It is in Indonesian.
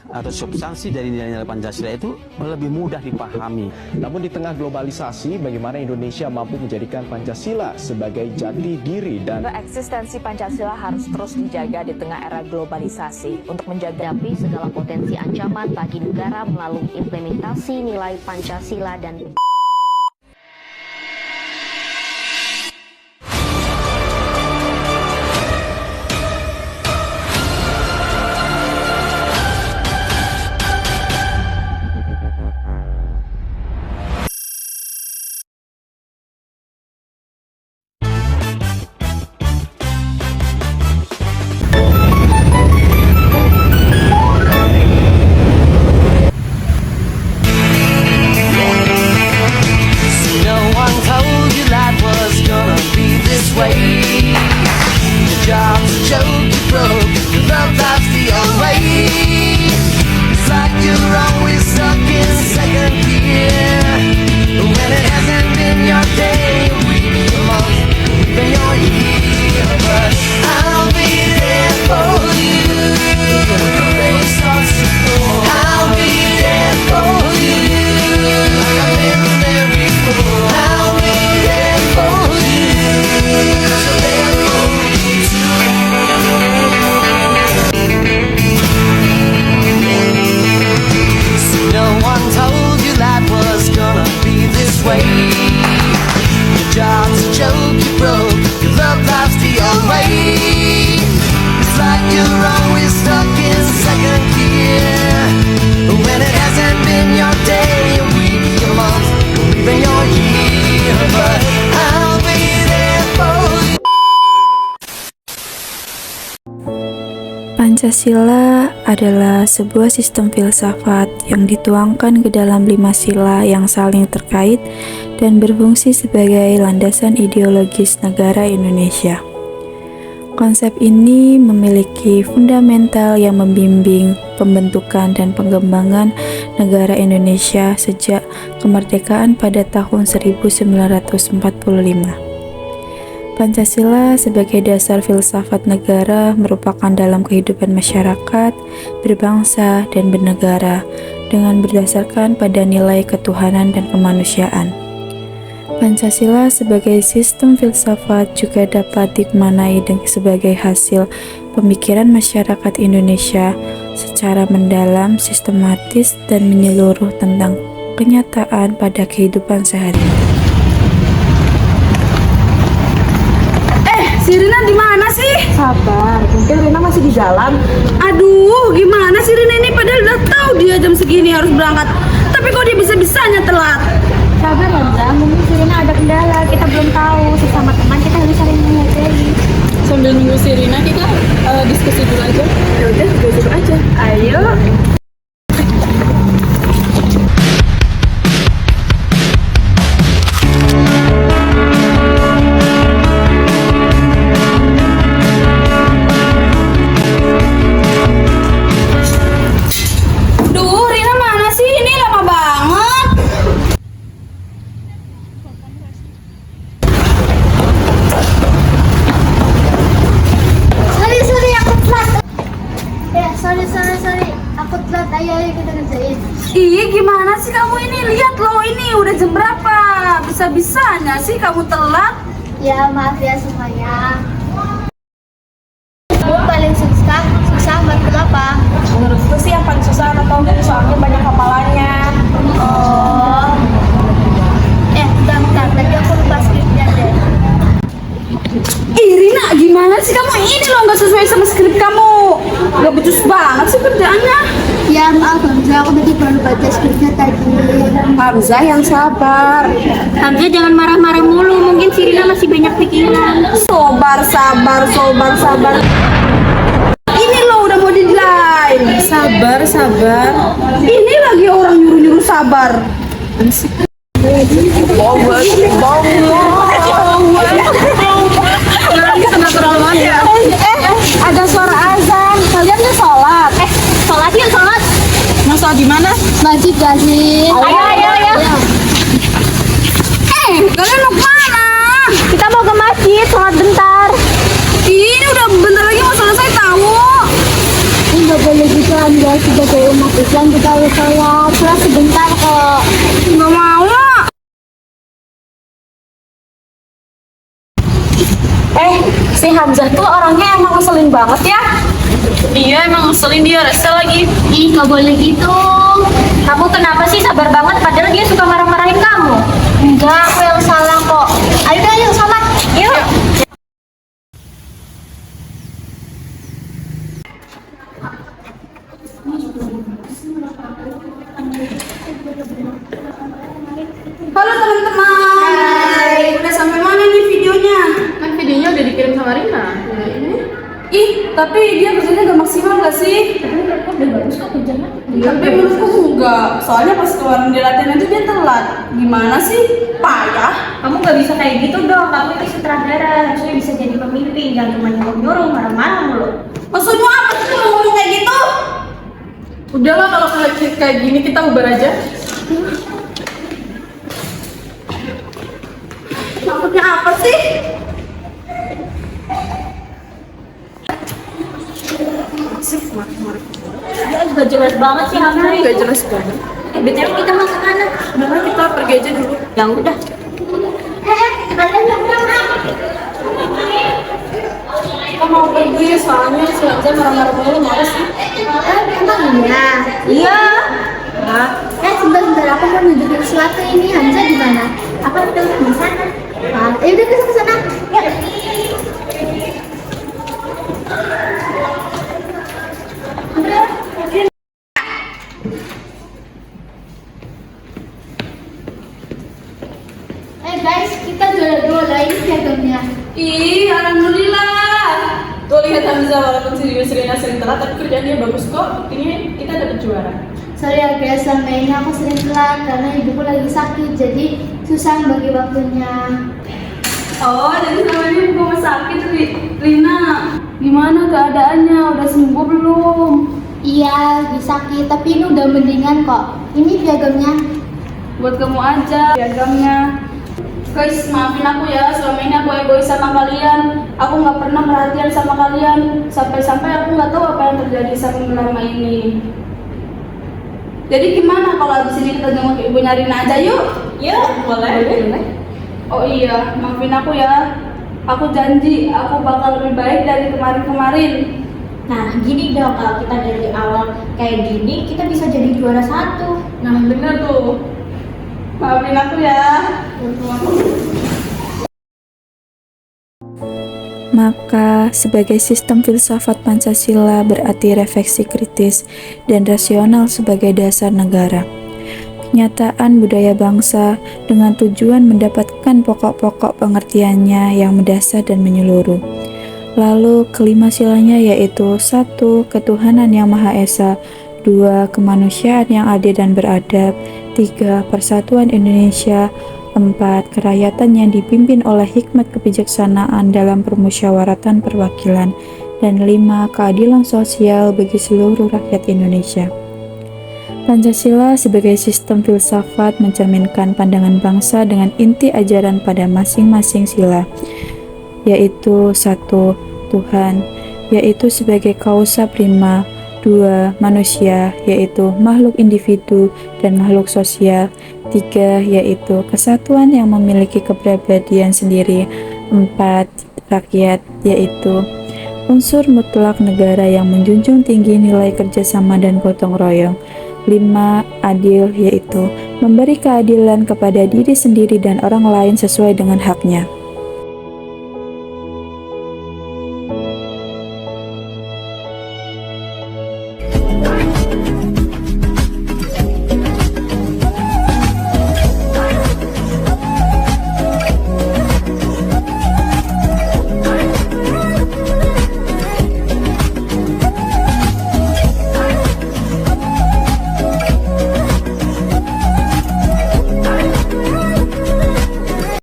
atau substansi dari nilai-nilai Pancasila itu lebih mudah dipahami. Namun di tengah globalisasi, bagaimana Indonesia mampu menjadikan Pancasila sebagai jati diri dan eksistensi Pancasila harus terus dijaga di tengah era globalisasi untuk menjaga segala potensi ancaman bagi negara melalui implementasi nilai Pancasila dan Pancasila adalah sebuah sistem filsafat yang dituangkan ke dalam 5 sila yang saling terkait dan berfungsi sebagai landasan ideologis negara Indonesia. Konsep ini memiliki fundamental yang membimbing pembentukan dan pengembangan negara Indonesia sejak kemerdekaan pada tahun 1945. Pancasila sebagai dasar filsafat negara merupakan dalam kehidupan masyarakat, berbangsa, dan bernegara dengan berdasarkan pada nilai ketuhanan dan kemanusiaan. Pancasila sebagai sistem filsafat juga dapat dimaknai sebagai hasil pemikiran masyarakat Indonesia secara mendalam, sistematis, dan menyeluruh tentang kenyataan pada kehidupan sehari-hari. Si Rina di mana sih? sabar, mungkin Rina masih di jalan. Aduh, gimana sih Rina ini? Padahal udah tahu dia jam segini harus berangkat. Tapi kok dia bisa-bisanya telat? Sabar Hamzah, mungkin si Rina ada kendala, kita belum tahu. Sesama teman kita harus saling menghargai. Sambil nunggu si Rina kita diskusi dulu aja. Ya udah, diskusi aja. Ayo. Ih, gimana sih kamu ini? Lihat loh, ini udah jam berapa? Bisa-bisanya sih kamu telat. Ya maaf ya semuanya. Paling susah buat apa? Menurutku sih yang paling susah atau soalnya banyak hafalannya. Oh. Bentar, tadi aku lupa skripnya deh. Ih Rina, gimana sih kamu ini loh nggak sesuai sama skrip kamu? Gak becus banget sih kerjaannya. Ya maaf Hamzah, aku tadi baru baca skripnya tadi. Hamzah yang sabar. Hamzah jangan marah-marah mulu, mungkin si Rina masih banyak pikiran. Sabar. Ini loh udah mau deadline. Sabar. Ini lagi orang nyuruh sabar. Ada suara azan. Kalian udah sholat? Sholat yuk, sholat. Mau sholat di mana? Masjid gak sih? Ayo. Kalian mau kemana? Kita mau ke masjid, sholat bentar. Ini udah bentar lagi mau selesai tahu. nggak boleh gitu Anda, sebagai umat Islam kita harus sholat. Sholat sebentar kok. Nggak mau. Si Hamzah tuh orangnya emang ngeselin banget ya. Iya emang ngeselin dia, rese lagi. Ih, nggak boleh gitu. Kamu kenapa sih sabar banget padahal dia suka marah-marahin kamu? Enggak, aku yang salah kok. Ayo deh, yuk sholat. Yuk. Halo teman-teman. Udah sampai mana nih videonya? Kan videonya udah dikirim sama Rina. Ih, tapi dia kerjanya gak maksimal gak sih? Tapi menurutku enggak. Soalnya pas keluaran di latihan itu dia telat. Gimana sih? Payah. Kamu gak bisa kayak gitu dong. Kamu itu sutradara, harusnya bisa jadi pemimpin, jangan cuma nyuruh-nyuruh, marah-marah mulu. Maksudmu apa sih kalau ngomong kayak gitu? Udahlah kalau kayak gini kita bubar aja. Maksudnya apa sih? Ya gak jelas banget sih Hamzah itu. Gak jelas banget. BTW kita mau kemana? Udah kita pergi aja dulu. Ya udah. Kalian nggak pulang. Kita mau pergi soalnya si Hamzah marah-marah mulu, males sih. Emang iya. Iya. Sebentar, aku mau nunjukin sesuatu ini. Hamzah di mana? Apa tuh di sana? Ya udah ke sana. Yuk. Guys, kita juara dua lah ini piagamnya. Ih, alhamdulillah. Tuh lihat Hamzah, walaupun si Rina sering telat, tapi kerjaannya bagus kok. Ini kita dapat juara. Sorry ya guys, selama ini aku sering telat karena ibuku lagi sakit, jadi susah bagi waktunya. Oh, jadi selama ini buku sakit, Rina. Gimana keadaannya? Udah sembuh belum? Iya, lagi sakit, tapi ini udah mendingan kok. Ini piagamnya. Buat kamu aja piagamnya. Guys, maafin aku ya, selama ini aku egois sama kalian. Aku nggak pernah perhatian sama kalian. Sampai-sampai aku nggak tahu apa yang terjadi selama ini. Jadi gimana kalau abis ini kita jenguk ibunya Rina aja yuk? Iya, boleh. Oh iya, maafin aku ya. Aku janji, aku bakal lebih baik dari kemarin-kemarin. Nah, gini dong, kalau kita dari awal kayak gini, kita bisa jadi juara 1. Nah, bener tuh. Maafin aku ya. Maka, sebagai sistem filsafat Pancasila berarti refleksi kritis dan rasional sebagai dasar negara. Kenyataan budaya bangsa dengan tujuan mendapatkan pokok-pokok pengertiannya yang mendasar dan menyeluruh. Lalu kelima silanya yaitu 1. Ketuhanan yang Maha Esa, 2. Kemanusiaan yang adil dan beradab, 3. Persatuan Indonesia, 4. Kerakyatan yang dipimpin oleh hikmat kebijaksanaan dalam permusyawaratan perwakilan, dan 5. Keadilan sosial bagi seluruh rakyat Indonesia. Pancasila sebagai sistem filsafat mencerminkan pandangan bangsa dengan inti ajaran pada masing-masing sila, yaitu 1. Tuhan, yaitu sebagai kausa prima, 2. Manusia, yaitu makhluk individu dan makhluk sosial, 3. Yaitu kesatuan yang memiliki kepribadian sendiri, 4. Rakyat, yaitu unsur mutlak negara yang menjunjung tinggi nilai kerjasama dan gotong royong, 5. Adil, yaitu memberi keadilan kepada diri sendiri dan orang lain sesuai dengan haknya.